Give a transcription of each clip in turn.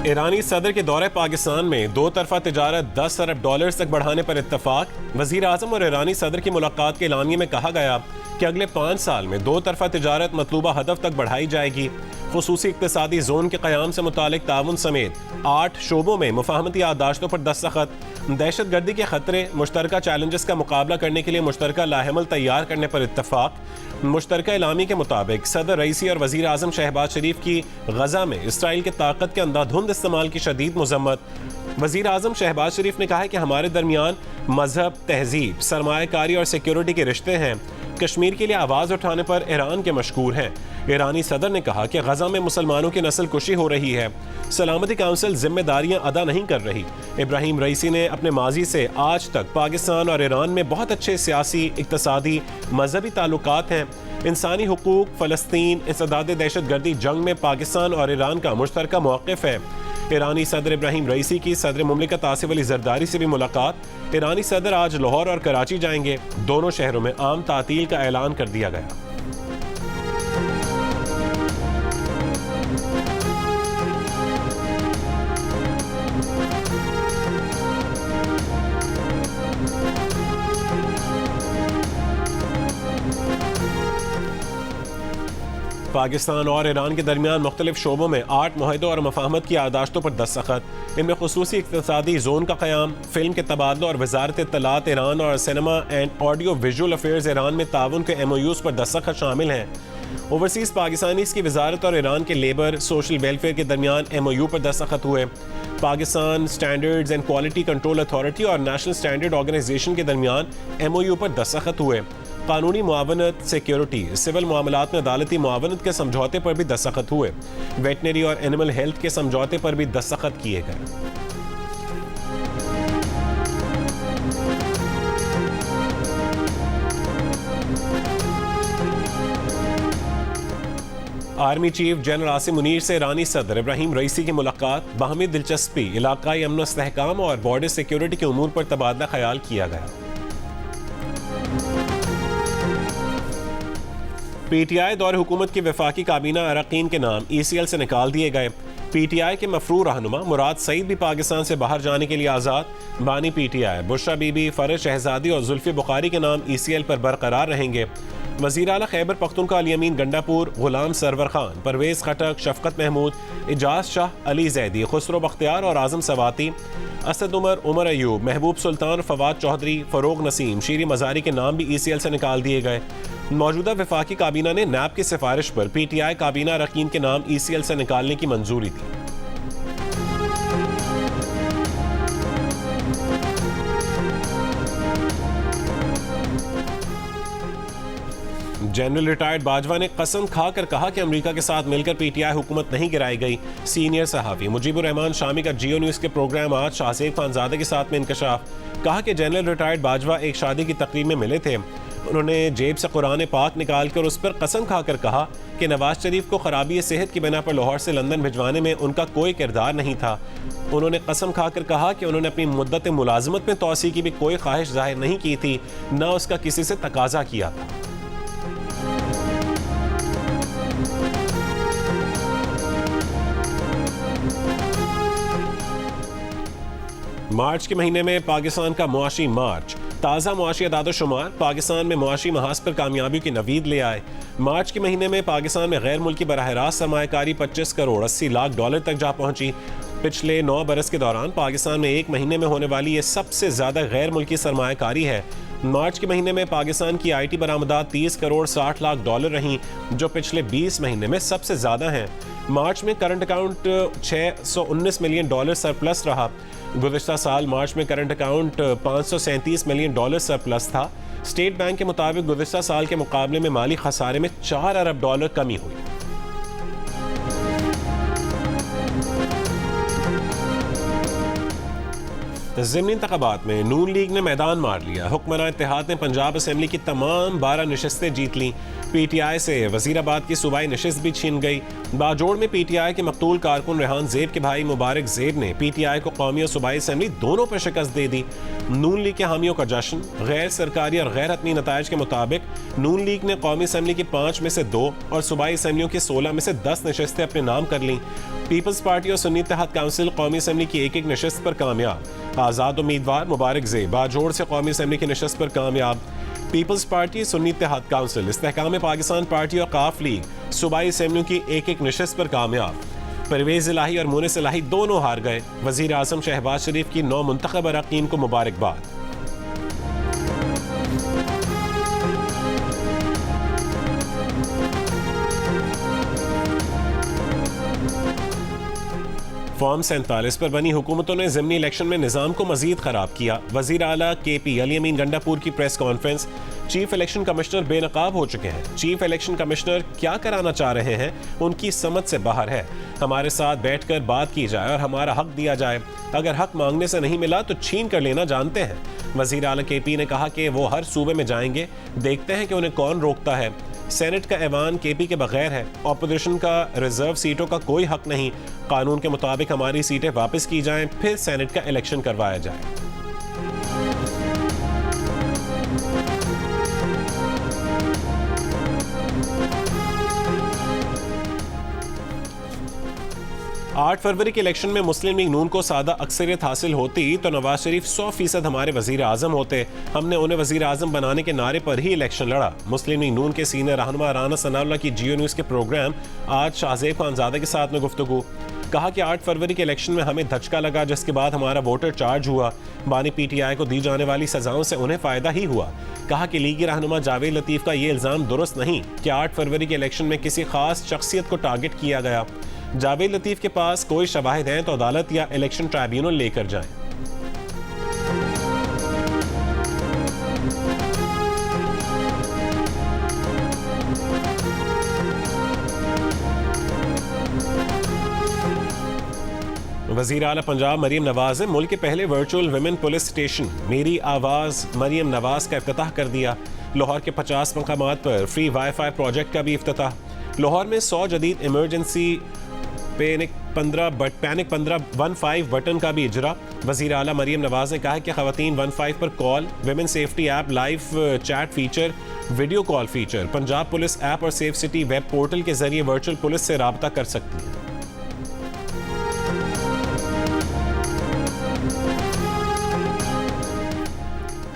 ईरानी सदर के दौरे पाकिस्तान में दो तरफा तिजारत 10 अरब डॉलर्स तक बढ़ाने पर इत्तफाक। वजीर आजम और ईरानी सदर की मुलाकात के एलानिये में कहा गया कि अगले 5 साल में दो तरफा तिजारत मतलूबा हदफ तक बढ़ाई जाएगी। खुसूसी इक्तसादी जोन के क़याम से मुतालिक ताउन समेत 8 शोबों में मुफाहमती याददाश्तों पर दस्तखत। दहशत गर्दी के खतरे, मुश्तरका चैलेंजेस का मुकाबला करने के लिए मुश्तरका लाहेमल तैयार करने पर इत्तफाक। मुश्तरका एलामी के मुताबिक सदर रईसी और वजीर आजम शहबाज शरीफ की गजा में इसराइल के ताकत के अंधाधुंध इस्तेमाल की शदीद मजम्मत। वजीर आजम शहबाज शरीफ ने कहा है कि हमारे दरमियान मजहब, तहजीब, सरमायाकारी और सिक्योरिटी के रिश्ते हैं। कश्मीर के लिए आवाज़ उठाने पर ईरान के मशकूर हैं। ईरानी सदर ने कहा कि गजा में मुसलमानों की नस्ल कुशी हो रही है, सलामती काउंसिल जिम्मेदारियां अदा नहीं कर रही। इब्राहिम रईसी ने अपने माजी से आज तक पाकिस्तान और ईरान में बहुत अच्छे सियासी, इक्तसादी, मजहबी ताल्लुकात हैं। इंसानी हुकूक, फ़लस्तीन, इंसदाद दहशत गर्दी जंग में पाकिस्तान और ईरान का मुश्तरका मौक़िफ़ है। ईरानी सदर इब्राहिम रईसी की सदर मुमलिकत आसिफ अली जरदारी से भी मुलाकात। ईरानी सदर आज लाहौर और कराची जाएंगे। दोनों शहरों में आम तातील का ऐलान कर दिया गया। पाकिस्तान और ईरान के दरमियान मुख्तलिफ शोबों में 8 मुआहदों और मफाहमत की यादाश्तों पर दस्तखत। इनमें खुसूसी इक्तसादी जोन का क़याम, फिल्म के तबादलों और वजारत इत्तलात ईरान और cinema and audio visual affairs Iran में ताउन के MOUs पर दस्तखत शामिल हैं। ओवरसीज़ पाकिस्तानीज़ की वजारत और ईरान के लेबर सोशल वेलफेयर के दरमियान MOU पर दस्तखत हुए। Pakistan standards and quality control authority और नेशनल स्टैंडर्ड ऑर्गेनाइजेशन के दरमियान MOU पर दस्तखत हुए। कानूनी मुआवनत, सिक्योरिटी, सिविल मामलात में अदालती मुआवनत के समझौते पर भी दस्तखत हुए। वेटनरी और एनिमल हेल्थ के समझौते पर भी दस्तखत किए गए। Army chief general Asim Munir से ईरानी सदर इब्राहिम रईसी की मुलाकात। बाहमी दिलचस्पी, इलाकाई अमन इस्तेहकाम और बॉर्डर सिक्योरिटी के उमूर पर तबादला ख्याल किया गया। PTI दौरे हुकूमत की वफाकी काबीना अरकान के नाम ECL से निकाल दिए गए। PTI के मफरू रहनुमा मुराद सईद भी पाकिस्तान से बाहर जाने के लिए आज़ाद। बानी PTI बुशरा बीबी, फरज शहजादी और जुल्फी बुखारी के नाम ECL पर बरकरार रहेंगे। वज़ीर आला खैबर पख्तूनख्वा अली अमीन गंडापुर, गुलाम सरवर खान, परवेज़ खटक, शफकत महमूद, इजाज शाह, अली जैदी, खुसरो बख्तियार और आज़म सवाती, असद उमर, उमर अयूब, महबूब सुल्तान, फवाद चौधरी, फ़रोग नसीम, शीरी मज़ारी के नाम भी ECL से निकाल दिए गए। मौजूदा वफाकी काबीना ने नैब की सिफारिश पर PTI काबीना अरकान के नाम ECL से निकालने की मंजूरी दी। जनरल रिटायर्ड बाजवा ने कसम खाकर कहा कि अमेरिका के साथ मिलकर PTI हुकूमत नहीं गिराई गई। सीनियर सहाफ़ी मुजीबुर रहमान शामी का जियो न्यूज़ के प्रोग्राम आज शाहज़ेब खानज़ादे के साथ में इंकशाफ। कहा कि जनरल रिटायर्ड बाजवा एक शादी की तकरीब में मिले थे। उन्होंने जेब से कुरान पाक निकाल कर उस पर कसम खाकर कहा कि नवाज शरीफ को खराबी सेहत की बिना पर लाहौर से लंदन भिजवाने में उनका कोई किरदार नहीं था। उन्होंने कसम खाकर कहा कि उन्होंने अपनी मुद्दत मुलाजमत में तोसी की भी कोई ख्वाहिश जाहिर नहीं की थी, न उसका किसी से तकाजा किया था। मार्च के महीने में पाकिस्तान का मुआशी मार्च। ताज़ा मुआशी अदाद-ओ-शुमार पाकिस्तान में मुआशी महाज पर कामयाबी की नवीद ले आए। मार्च के महीने में पाकिस्तान में गैर मुल्की बराह रास्त सरमायाकारी 25 करोड़ 80 लाख डॉलर तक जा पहुंची। पिछले 9 बरस के दौरान पाकिस्तान में एक महीने में होने वाली ये सबसे ज़्यादा गैर मुल्की सरमायाकारी है। मार्च के महीने में पाकिस्तान की IT बरामदात 30 करोड़ 60 लाख डॉलर रहीं, जो पिछले 20 महीने में सबसे ज़्यादा हैं। मार्च में current account 619 million dollar surplus रहा। गुज़िश्ता साल मार्च में current account 537 million dollar surplus था। स्टेट बैंक के मुताबिक गुज़िश्ता साल के मुकाबले में माली खसारे में 4 अरब डॉलर कमी हुई। ज़िमनी इंतख़ाबात में नून लीग ने मैदान मार लिया। हुक्मरान इत्तेहाद ने पंजाब असेंबली की तमाम 12 नशस्तें जीत लीं। PTI से वजीराबाद की सूबाई नशिस्त भी छीन गई। बाजोड़ में PTI के मकतूल कारकुन रेहान जेब के भाई मुबारक जेब ने PTI को कौमी और सूबाई असम्बली दोनों पर शिकस्त दे दी। नून लीग के हामियों का जश्न। गैर सरकारी और गैर हतमी नताइज के मुताबिक नून लीग ने कौमी असम्बली की 5 में से 2 और सूबाई असम्बलियों की 16 में से 10 नशिस्तें अपने नाम कर लीं। पीपल्स पार्टी और सुन्नी इत्तेहाद काउंसिल कौमी असम्बली की एक नशिस्त पर कामयाब। आज़ाद उम्मीदवार मुबारक जेब बाजोड़ से कौमी असम्बली की नशिस्त पर कामयाब। Peoples party, Sunni Ittehad council, Istehkam Pakistan party और काफ लीग सूबाई असम्बलियों की एक नशिस्त पर कामयाब। परवेज इलाही और मुनिस इलाही दोनों हार गए। वजीर आज़म शहबाज शरीफ की 9 मुंतखब अरकान को मुबारकबाद। फॉर्म 47 पर बनी हुकूमतों ने ज़िमनी इलेक्शन में निज़ाम को मजीद ख़राब किया। वज़ीर आला KP अली अमीन गंडापुर की press conference. Chief election commissioner बेनकाब हो चुके हैं। चीफ इलेक्शन कमिश्नर क्या कराना चाह रहे हैं उनकी समझ से बाहर है। हमारे साथ बैठकर बात की जाए और हमारा हक दिया जाए। अगर हक मांगने से नहीं मिला तो छीन कर लेना जानते हैं। वज़ीर आला KP ने कहा कि वो हर सूबे में जाएंगे, देखते हैं कि उन्हें कौन रोकता है। सेनेट का ऐवान KP के बगैर है। ऑपोजिशन का रिजर्व सीटों का कोई हक नहीं। कानून के मुताबिक हमारी सीटें वापस की जाएं, फिर सेनेट का इलेक्शन करवाया जाए। आठ फरवरी के इलेक्शन में मुस्लिम लीग नून को सादा अक्सरियत हासिल होती तो नवाज शरीफ 100% हमारे वजीर आजम होते। हमने उन्हें वजीर आजम बनाने के नारे पर ही इलेक्शन लड़ा। मुस्लिम लीग नून के सीनियर रहनुमा राना सनाउल्लाह की जियो न्यूज़ के प्रोग्राम आज शाहजेब खानजादा के साथ में गुफ्तगू। कहा कि 8 फरवरी के इलेक्शन में हमें धचका लगा, जिसके बाद हमारा वोटर चार्ज हुआ। बानी PTI को दी जाने वाली सजाओं से उन्हें फ़ायदा ही हुआ। कहा कि लीगी रहनुमा जावेद लतीफ़ का ये इल्ज़ाम दुरुस्त नहीं कि 8 फरवरी के इलेक्शन में किसी खास शख्सियत को टारगेट किया गया। जावेद लतीफ़ के पास कोई शवाहिद हैं तो अदालत या इलेक्शन ट्राइब्यूनल लेकर जाएं। वज़ीर आला पंजाब मरीम नवाज ने मुल्क के पहले वर्चुअल विमेन पुलिस स्टेशन मेरी आवाज़ मरीम नवाज का इफ्तिताह कर दिया। लाहौर के 50 मकामात पर फ्री वाईफाई प्रोजेक्ट का भी इफ्तिताह। लाहौर में 100 जदीद इमरजेंसी पैनिक 15 बटन का भी इजरा। वज़ीर आला मरीम नवाज ने कहा है कि ख़वातीन 15 पर call, women safety app, live chat feature, video call feature, Punjab police app और सेफ सिटी वेब पोर्टल के जरिए वर्चुअल पुलिस से राब्ता कर सकती हैं।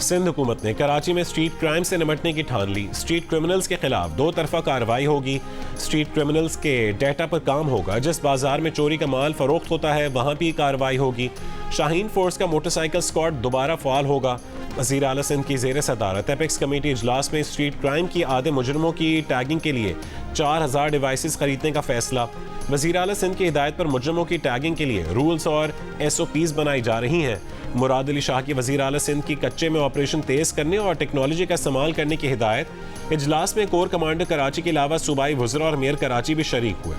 सिंध हुकूमत ने कराची में स्ट्रीट क्राइम से निपटने की ठान ली। स्ट्रीट क्रिमिनल्स के खिलाफ 2 तरफा कार्रवाई होगी। स्ट्रीट क्रिमिनल्स के डेटा पर काम होगा। जिस बाजार में चोरी का माल फरोख्त होता है वहाँ भी कार्रवाई होगी। शाहीन फोर्स का मोटरसाइकिल स्क्वाड दोबारा फ़ाल होगा। वज़ीर आला सिंध की ज़ेर सदारत एपेक्स कमेटी इजलास में स्ट्रीट क्राइम की आधे मुजरमों की टैगिंग के लिए 4000 डिवाइसेस खरीदने का फैसला। वज़ीर आला सिंध की हिदायत पर मुजरमों की टैगिंग के लिए रूल्स और SOPs बनाई जा रही हैं। मुराद अली शाह की वज़ीर आला सिंध की कच्चे में ऑपरेशन तेज़ करने और टेक्नोलॉजी का इस्तेमाल करने की हिदायत। इजलास में कोर कमांडर कराची के अलावा सूबाई वज़रा और मेयर कराची भी शरीक हुए।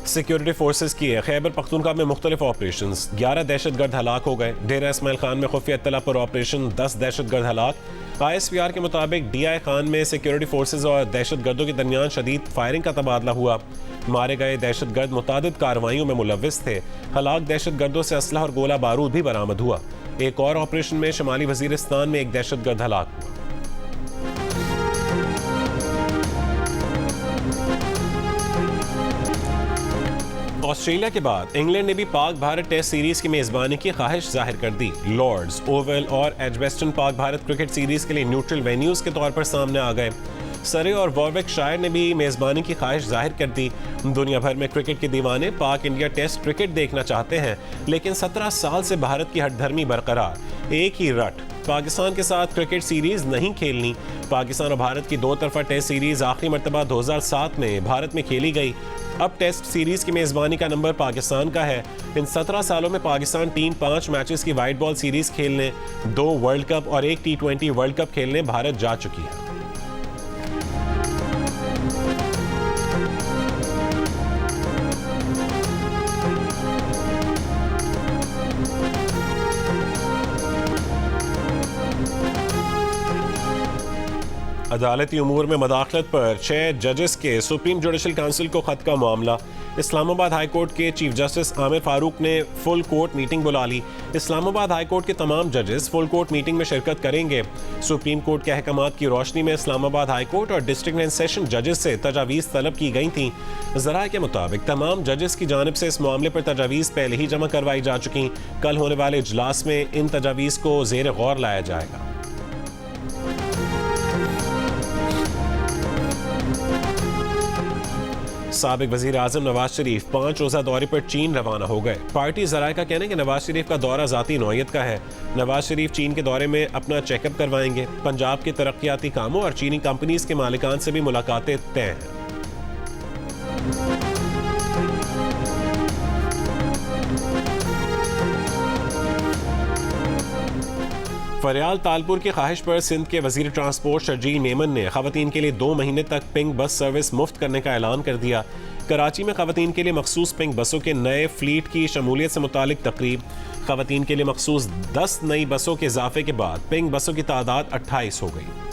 सिक्योरिटी फोर्सेस की खैबर पख्तूनख्वा में मुख्तलिफ ऑपरेशन। 11 दहशतगर्द हलाक हो गए। डेरा इस्माइल खान में खुफिया इत्तला पर ऑपरेशन, 10 दहशतगर्द हलाक। ISPR के मुताबिक DI खान में सिक्योरिटी फोर्सेस और दहशतगर्दों के दरमियान शदीद फायरिंग का तबादला हुआ। मारे गए दहशतगर्द मुतादिद कार्रवाइयों में मुलव्विस थे। हलाक दहशतगर्दों से असलहा और गोला बारूद भी बरामद हुआ। एक और ऑपरेशन में शुमाली वजीरिस्तान में एक दहशतगर्द हलाक हुआ। ऑस्ट्रेलिया के बाद इंग्लैंड ने भी पाक भारत टेस्ट सीरीज की मेजबानी की ख्वाहिश जाहिर कर दी। लॉर्ड्स, ओवल और Edgbaston Pak Bharat cricket series के लिए न्यूट्रल वेन्यूज के तौर पर सामने आ गए। सरे और वॉर्विकशायर ने भी मेजबानी की ख्वाहिश जाहिर कर दी। दुनिया भर में क्रिकेट के दीवाने पाक इंडिया टेस्ट क्रिकेट देखना चाहते हैं, लेकिन 17 साल से भारत की हठधर्मी बरकरार। एक ही रट, पाकिस्तान के साथ क्रिकेट सीरीज नहीं खेलनी। पाकिस्तान और भारत की 2 तरफा टेस्ट सीरीज आखिरी मरतबा 2007 में भारत में खेली गई। अब टेस्ट सीरीज की मेजबानी का नंबर पाकिस्तान का है। इन 17 सालों में पाकिस्तान टीम 5 मैचेस की वाइट बॉल सीरीज खेलने, 2 वर्ल्ड कप और 1 T20 वर्ल्ड कप खेलने भारत जा चुकी है। अदालती उमूर में मदाखलत पर 6 जजेस के सुप्रीम जुडिशल काउंसिल को खत का मामला। इस्लामाबाद हाई कोर्ट के चीफ जस्टिस आमिर फारूक ने फुल कोर्ट मीटिंग बुला ली। इस्लामाबाद हाई कोर्ट के तमाम जजेस फुल कोर्ट मीटिंग में शिरकत करेंगे। सुप्रीम कोर्ट के अहकामात की रोशनी में इस्लामाबाद हाई कोर्ट और डिस्ट्रिक्ट एंड सेशन जजेस से तजावीज़ तलब की गई थी। ज़राए के मुताबिक तमाम जजेस की जानिब से इस मामले पर तजावीज़ पहले ही जमा करवाई जा चुकी। कल होने वाले इजलास में इन तजावीज़ को ज़ेर गौर लाया जाएगा। साबिक वज़ीर आज़म नवाज शरीफ 5 रोज़ा दौरे पर चीन रवाना हो गए। पार्टी ज़राए का कहना है कि नवाज शरीफ का दौरा ज़ाती नौयत का है। नवाज शरीफ चीन के दौरे में अपना चेकअप करवाएंगे। पंजाब के तरक्याती कामों और चीनी कंपनीज के मालिकान से भी मुलाकातें तय हैं। फरियाल तालपुर की ख्वाहिश पर सिंध के वजीर ट्रांसपोर्ट शर्जील मेमन ने खवातीन के लिए 2 महीने तक पिंक बस सर्विस मुफ्त करने का ऐलान कर दिया। कराची में खवातीन के लिए मखसूस पिंक बसों के नए फ्लीट की शमूलियत से मुतालिक तकरीब। खवातीन के लिए मखसूस 10 नई बसों के इजाफे के बाद पिंक बसों की तादाद 28 हो गई।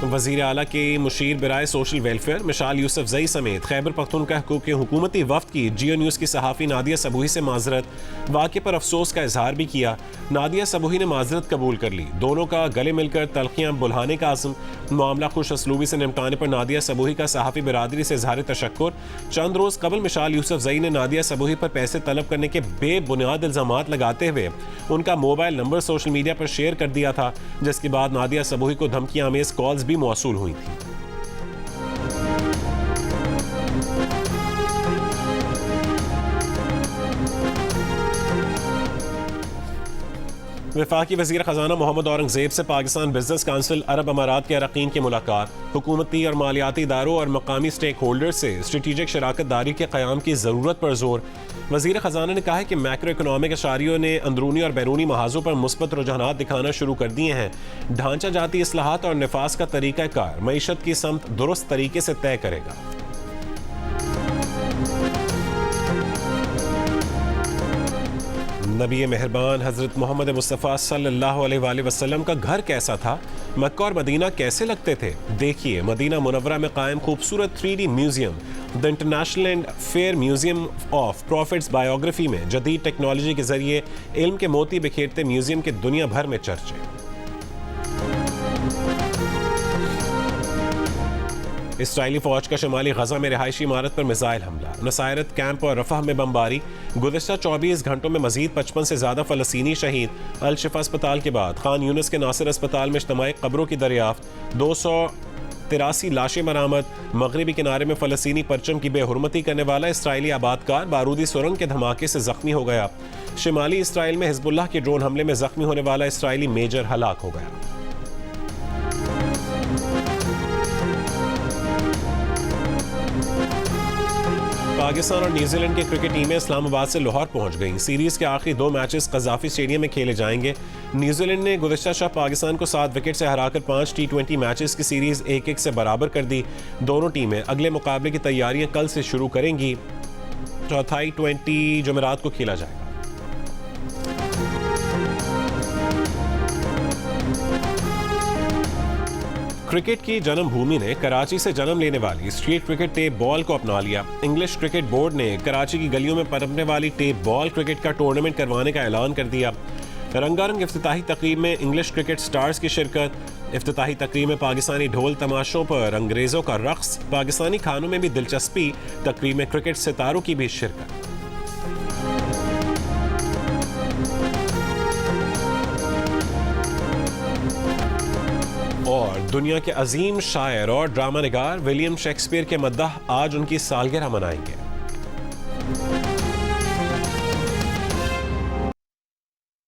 वज़ीर आला के मुशीर बिराए सोशल वेलफेयर मिशाल यूसुफ जई समेत खैबर पख्तूनख्वा के हुकूमती वफ्द की जियो न्यूज़ की सहाफ़ी नादिया सबूही से माजरत। वाक़े पर अफसोस का इजहार भी किया। नादिया सबूही ने माजरत कबूल कर ली। दोनों का गले मिलकर तलखियाँ बुलहाने का आज़म। मामला खुश असलूबी से निपटाने पर नादिया सबूही का सहाफ़ी बिरादरी से इजहार तशक्कुर। चंद रोज़ कबल मिशाल यूसुफ जई ने नादिया सबूही पर पैसे तलब करने के बेबुनियाद इल्ज़ामात लगाते हुए उनका मोबाइल नंबर सोशल मीडिया पर शेयर कर दिया था, जिसके बाद नादिया सबूही को धमकियाँ आमेज़ कॉल्स भी मौसूल हुई थी। वफाकी वज़ीर ख़जाना मोहम्मद औरंगज़ेब से पाकिस्तान बिजनेस काउंसिल अरब अमारात के अरकान की मुलाकात। हुकूमती और मालियाती इदारों और मकामी स्टेक होल्डर से स्ट्रेटेजिक शराकत दारी के क़याम की ज़रूरत पर जोर। वज़ीर ख़जाना ने कहा है कि मैक्रो इकनॉमिक अशारियों ने अंदरूनी और बैरूनी महाजों पर मुस्बत रुझानात दिखाना शुरू कर दिए हैं। ढांचा जाती इस्लाहात और निफास का तरीक़ाकार मईशत की समत दुरुस्त तरीके से तय करेगा। नबी मेहरबान हज़रत मोहम्मद मुस्तफ़ा सल्लल्लाहु अलैहि वसल्लम का घर कैसा था, मक्का और मदीना कैसे लगते थे। देखिए मदीना मुनव्वरा में कायम खूबसूरत 3D museum the international and fair museum of profits biography में जदीद टेक्नोलॉजी के जरिए इल्म के मोती बिखेरते म्यूजियम के दुनिया भर में चर्चे। इसराइली फौज का शमाली गजा में रिहायशी इमारत पर मिसाइल हमला। नसायरत कैंप और रफह में बमबारी। गुज़िश्ता 24 घंटों में मजीद 55 से ज़्यादा फ़लस्तीनी शहीद। अल शिफा अस्पताल के बाद खान यूनिस के नासिर अस्पताल में इज्तिमाई कब्रों की दरियाफ्त। 283 लाशें बरामद। मगरबी किनारे में फ़लस्तीनी परचम की बेहुरमती करने वाला इसराइली आबादकार बारूदी सुरंग के धमाके से जख्मी हो गया। शिमाली इसराइल में हिजबुल्लाह के ड्रोन हमले में जख्मी होने वाला इसराइली मेजर हलाक हो गया। पाकिस्तान और न्यूजीलैंड की क्रिकेट टीमें इस्लामाबाद से लाहौर पहुंच गईं। सीरीज के आखिरी 2 मैचेस कज़ाफी स्टेडियम में खेले जाएंगे। न्यूजीलैंड ने गुज़िश्ता शब पाकिस्तान को 7 विकेट से हराकर 5 T20 मैचेस की सीरीज 1-1 से बराबर कर दी। दोनों टीमें अगले मुकाबले की तैयारियां कल से शुरू करेंगी। चौथाई 20 जुमेरात को खेला जाएगा। क्रिकेट की जन्मभूमि ने कराची से जन्म लेने वाली स्ट्रीट क्रिकेट टेप बॉल को अपना लिया। इंग्लिश क्रिकेट बोर्ड ने कराची की गलियों में पनपने वाली टेप बॉल क्रिकेट का टूर्नामेंट करवाने का ऐलान कर दिया। रंगारंग इफ्तिताही तकरीब में इंग्लिश क्रिकेट स्टार्स की शिरकत। इफ्तिताही तकरीब में पाकिस्तानी ढोल तमाशों पर अंग्रेज़ों का रक्स। पाकिस्तानी खानों में भी दिलचस्पी। तकरीब में क्रिकेट सितारों की भी शिरकत। और दुनिया के अजीम शायर और ड्रामा निगार विलियम शेक्सपियर के मद्दाह आज उनकी सालगिरह मनाएंगे।